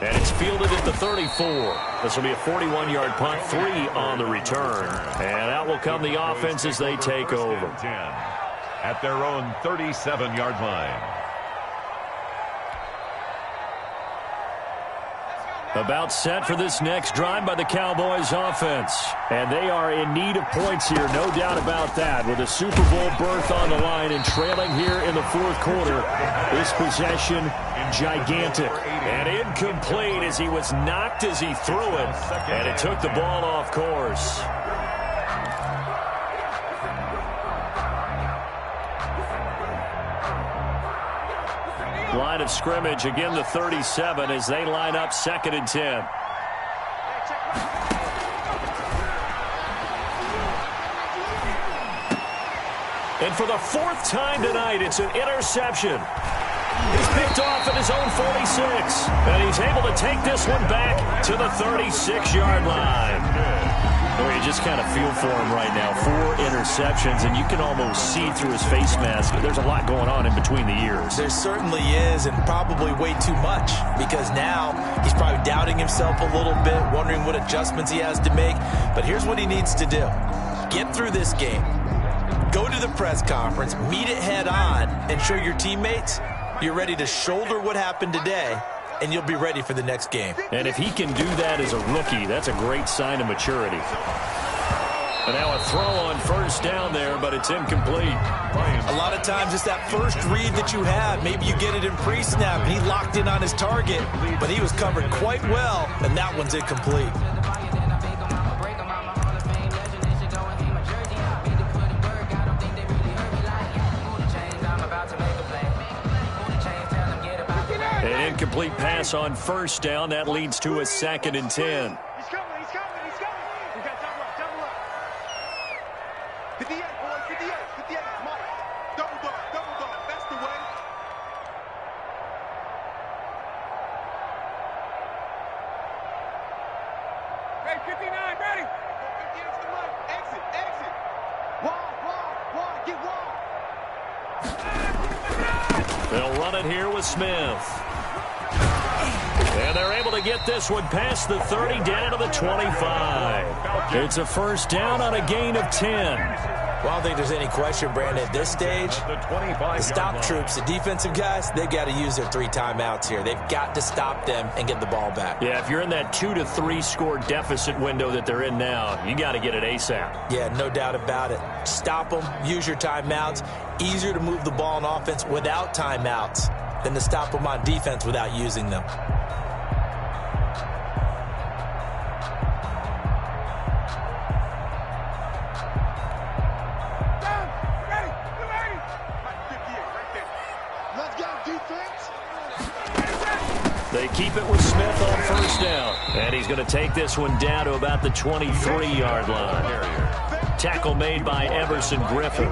And it's fielded at the 34. This will be a 41-yard punt, 3 on the return. And out will come the offense as they take over. At their own 37-yard line. About set for this next drive by the Cowboys offense. And they are in need of points here, no doubt about that. With a Super Bowl berth on the line and trailing here in the 4th quarter. This possession, gigantic. And incomplete as he was knocked as he threw it. And it took the ball off course. Line of scrimmage, again the 37 as they line up 2nd and 10. And for the 4th time tonight, it's an interception. He's picked off at his own 46. And he's able to take this one back to the 36-yard line. Well, you just kind of feel for him right now. 4 interceptions, and you can almost see through his face mask. There's a lot going on in between the ears. There certainly is, and probably way too much, because now he's probably doubting himself a little bit, wondering what adjustments he has to make. But here's what he needs to do. Get through this game. Go to the press conference, meet it head on, and show your teammates you're ready to shoulder what happened today, and you'll be ready for the next game. And if he can do that as a rookie, that's a great sign of maturity. And now a throw on 1st down there, but it's incomplete. A lot of times it's that first read that you have. Maybe you get it in pre-snap, and he locked in on his target, but he was covered quite well, and that one's incomplete. An incomplete pass on 1st down. That leads to a 2nd and 10. He's coming. We got double up. 58, boys, 58. Come on. Double dog. That's the way. Hey, 59, ready. 50 into the mic. Exit, exit. Wide, get wide. They'll run it here with Smith. And they're able to get this one past the 30 down to the 25. It's a first down on a gain of 10. Well, I don't think there's any question, Brandon, at this stage, the stop troops, the defensive guys, they've got to use their 3 timeouts here. They've got to stop them and get the ball back. Yeah, if you're in that 2 to 3 score deficit window that they're in now, you got to get it ASAP. Yeah, no doubt about it. Stop them, use your timeouts. Easier to move the ball on offense without timeouts than to stop them on defense without using them. They keep it with Smith on first down. And he's going to take this one down to about the 23-yard line. Tackle made by Everson Griffin.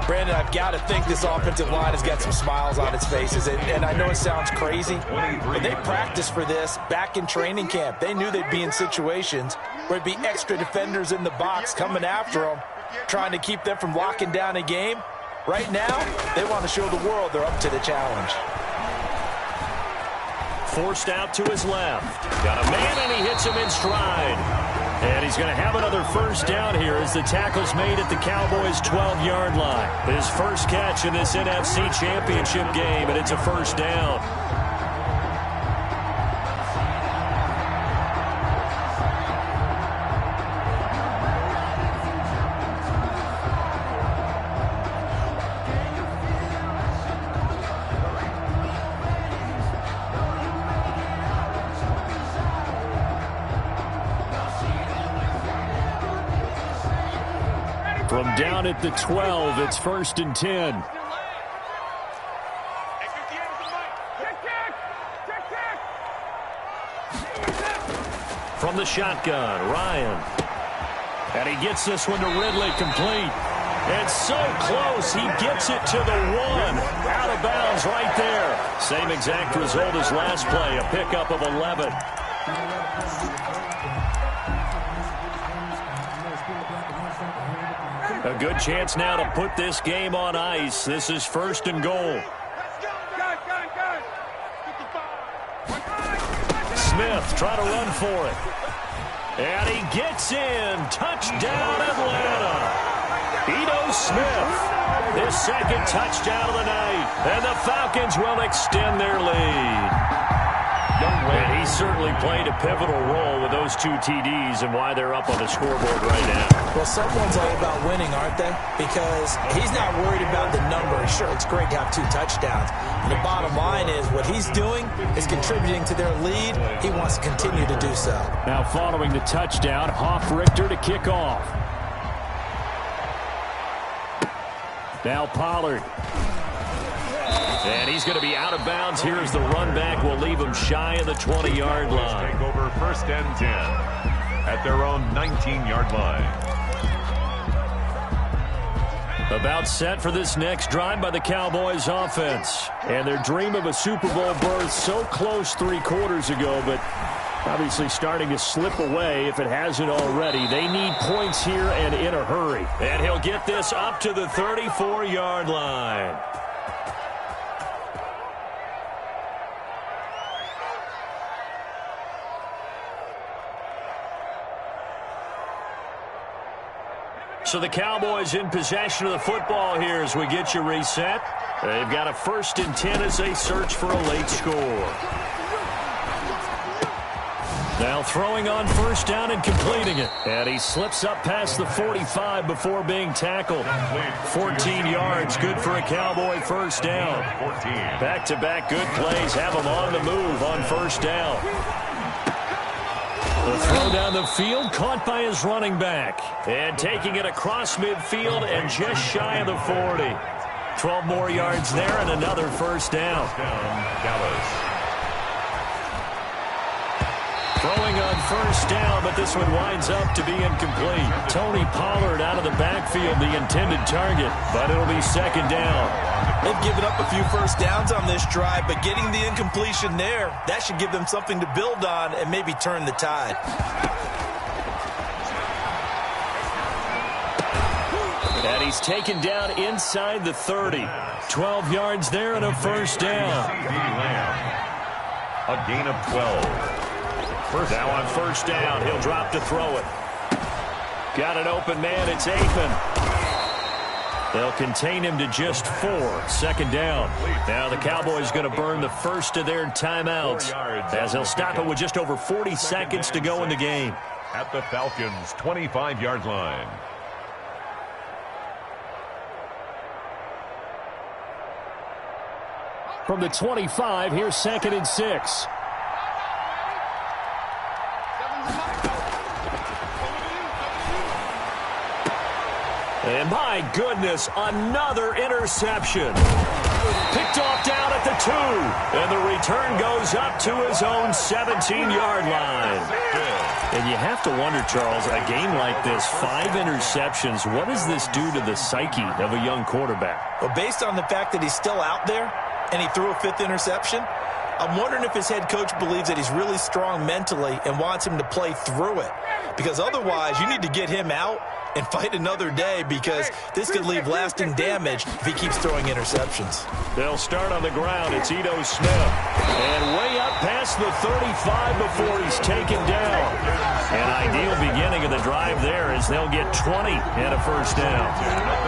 Brandon, I've got to think this offensive line has got some smiles on its faces. And I know it sounds crazy, but they practiced for this back in training camp. They knew they'd be in situations where there'd be extra defenders in the box coming after them, trying to keep them from locking down a game. Right now, they want to show the world they're up to the challenge. Forced out to his left. Got a man, and he hits him in stride. And he's going to have another first down here as the tackle's made at the Cowboys' 12-yard line. His first catch in this NFC Championship game, and it's a first down. From down at the 12, it's 1st and 10. From the shotgun, Ryan. And he gets this one to Ridley, complete. And so close, he gets it to the 1. Out of bounds right there. Same exact result as last play, a pickup of 11. A good chance now to put this game on ice. This is 1st and goal. Smith trying to run for it. And he gets in. Touchdown, Atlanta. Ito Smith, his second touchdown of the night. And the Falcons will extend their lead. And he certainly played a pivotal role with those 2 TDs and why they're up on the scoreboard right now. Well, someone's all about winning, aren't they? Because he's not worried about the number. Sure, it's great to have 2 touchdowns. And the bottom line is what he's doing is contributing to their lead. He wants to continue to do so. Now following the touchdown, Hoff-Richter to kick off. Now Pollard. And he's going to be out of bounds here as the run back will leave him shy of the 20-yard line. Take over 1st and 10 at their own 19-yard line. About set for this next drive by the Cowboys offense. And their dream of a Super Bowl berth so close 3 quarters ago, but obviously starting to slip away if it hasn't already. They need points here and in a hurry. And he'll get this up to the 34-yard line. So the Cowboys in possession of the football here as we get you reset. They've got a 1st and 10 as they search for a late score. Now throwing on first down and completing it. And he slips up past the 45 before being tackled. 14 yards, good for a Cowboy first down. Back-to-back good plays have him on the move on first down. The throw down the field, caught by his running back. And taking it across midfield and just shy of the 40. 12 more yards there and another first down. Dallas. Throwing on first down, but this one winds up to be incomplete. Tony Pollard out of the backfield, the intended target, but it'll be 2nd down. They've given up a few first downs on this drive, but getting the incompletion there, that should give them something to build on and maybe turn the tide. And he's taken down inside the 30. 12 yards there and a first down. A gain of 12. Now on first down, he'll drop to throw it. Got an open man, it's Aikman. They'll contain him to just 4. Second down. Now the Cowboys going to burn the first of their timeouts as they'll stop it with just over 40 seconds to go in the game. At the Falcons' 25-yard line. From the 25, here's 2nd and 6. And my goodness, another interception. Picked off down at the 2. And the return goes up to his own 17-yard line. And you have to wonder, Charles, a game like this, 5 interceptions, what does this do to the psyche of a young quarterback? Well, based on the fact that he's still out there and he threw a 5th interception, I'm wondering if his head coach believes that he's really strong mentally and wants him to play through it. Because otherwise, you need to get him out and fight another day, because this could leave lasting damage if he keeps throwing interceptions. They'll start on the ground. It's Ito Smith. And way up past the 35 before he's taken down. An ideal beginning of the drive there as they'll get 20 and a first down.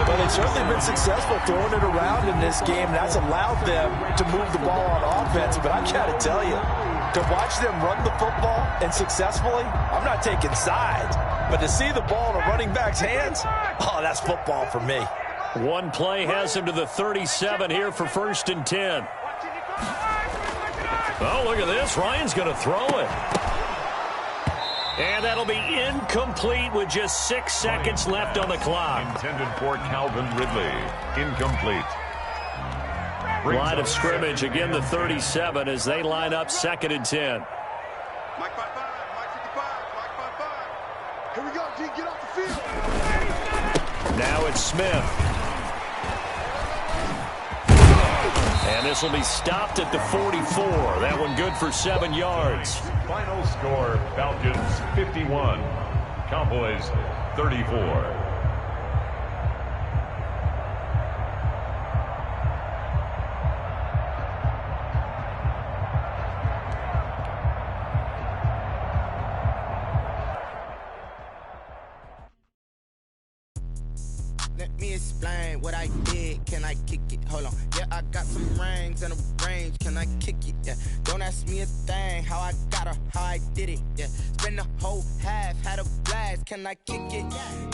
Well, they've certainly been successful throwing it around in this game. That's allowed them to move the ball on offense. But I've got to tell you, to watch them run the football and successfully, I'm not taking sides. But to see the ball in a running back's hands, oh, that's football for me. One play has him to the 37 here for 1st and 10. Oh, look at this. Ryan's going to throw it. And that'll be incomplete with just 6 seconds left on the clock. Intended for Calvin Ridley. Incomplete. Line of scrimmage, again the 37 as they line up 2nd and 10. Mike 5-5, Mike 55, Mike 5-5. Here we go, G, get off the field. Now it's Smith. And this will be stopped at the 44. That one good for 7 yards. Final score, Falcons 51, Cowboys 34. Let me explain what I did. Can I kick it? Hold on. Yeah, I got some rings and a range. Can I kick it? Yeah. Don't ask me a thing. How I got her, how I did it. Yeah. Spend the whole half, had a blast. Can I kick it?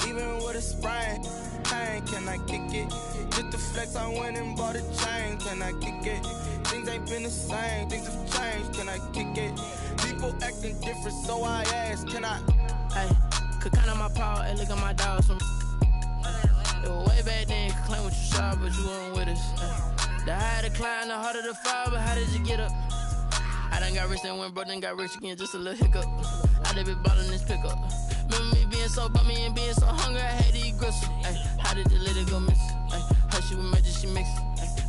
Even with a sprain. Pain, can I kick it? Just the flex, I went and bought a chain. Can I kick it? Things ain't been the same. Things have changed. Can I kick it? People acting different, so I ask. Can I? Hey, could count on my power and look at my dogs from. Way back then, you could claim what you saw, but you weren't with us. The higher the climb, the harder the fall, but how did you get up? I done got rich and went broke, then got rich again, just a little hiccup. I done been ballin' this pickup. Remember me being so bummy and being so hungry, I had to eat gristle. How did the lady go miss? How she with magic, she mixed.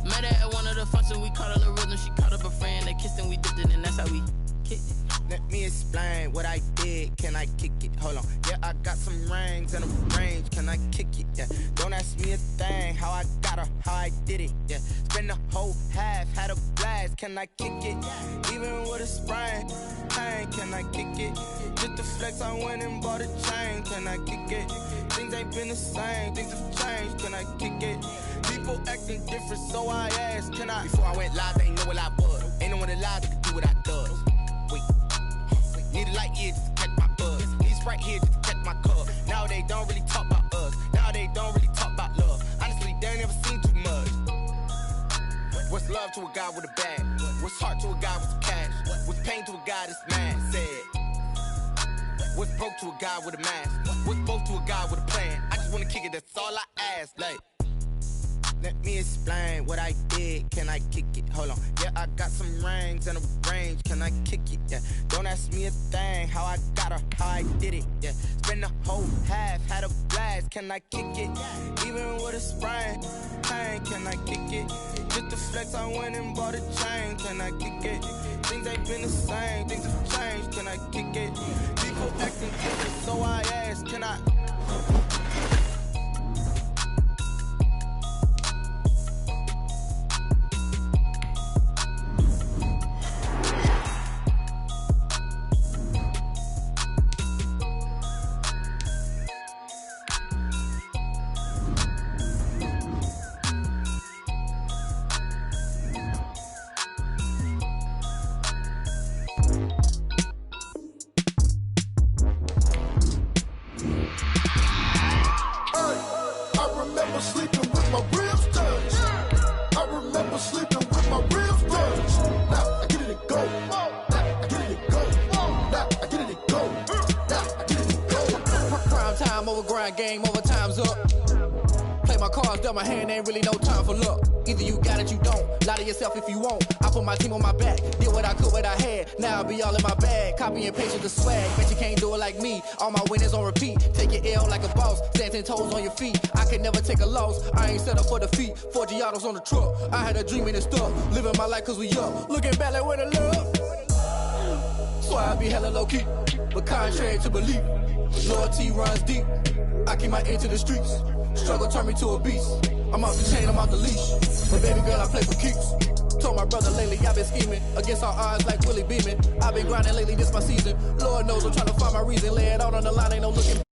Met her at one of the functions, we caught her the rhythm, she caught up a friend, they kissed and we dipped it, and that's how we kicked it. Let me explain what I did. Can I kick it? Hold on. Yeah, I got some rings and a range. Can I kick it? Yeah. Don't ask me a thing. How I got her, how I did it. Yeah. Spend the whole half, had a blast. Can I kick it? Even with a sprain. Pain, can I kick it? Just the flex, I went and bought a chain. Can I kick it? Things ain't been the same. Things have changed. Can I kick it? People acting different, so I asked. Can I? Before I went live, they ain't know what I was. Ain't no one alive that could do what I does. Wait. Need a light here just to catch my buzz. Need Sprite here just to catch my cup. Now they don't really talk about us. Now they don't really talk about love. Honestly, they ain't never seen too much. What's love to a guy with a bag? What's heart to a guy with some cash? What's pain to a guy that's mad? Said. What's broke to a guy with a mask? What's both to a guy with a plan? I just wanna kick it, that's all I ask. Like, let me explain what I did. Can I kick it? Hold on. Yeah, I got some rings and a range. Can I kick it? Yeah. Don't ask me a thing. How I got her, how I did it. Yeah. Spend the whole half, had a blast. Can I kick it? Even with a sprain. Pain, can I kick it? Just the flex, I went and bought a chain. Can I kick it? Things ain't been the same. Things have changed. Can I kick it? People acting different, so I ask. Can I? over, grind game over, time's up. Play my cards, dealt my hand, ain't really no time for luck. Either you got it, you don't. Lie to yourself if you won't. I put my team on my back, did what I could, what I had. Now I be all in my bag, copy and paste the swag. Bet you can't do it like me. All my winners on repeat. Take your L like a boss, stand 10 toes on your feet. I could never take a loss. I ain't set up for defeat. 4 Giottos on the truck. I had a dream and it's stuck. Living my life cause we up. Looking back like where the love. So I be hella low key, but contrary to belief, loyalty runs deep. I keep my ear to the streets. Struggle turned me to a beast. I'm off the chain, I'm off the leash. But baby girl, I play for keeps. Told my brother lately I've been scheming against all odds like Willie Beeman. I've been grinding lately, this my season. Lord knows I'm trying to find my reason. Lay it out on the line, ain't no looking.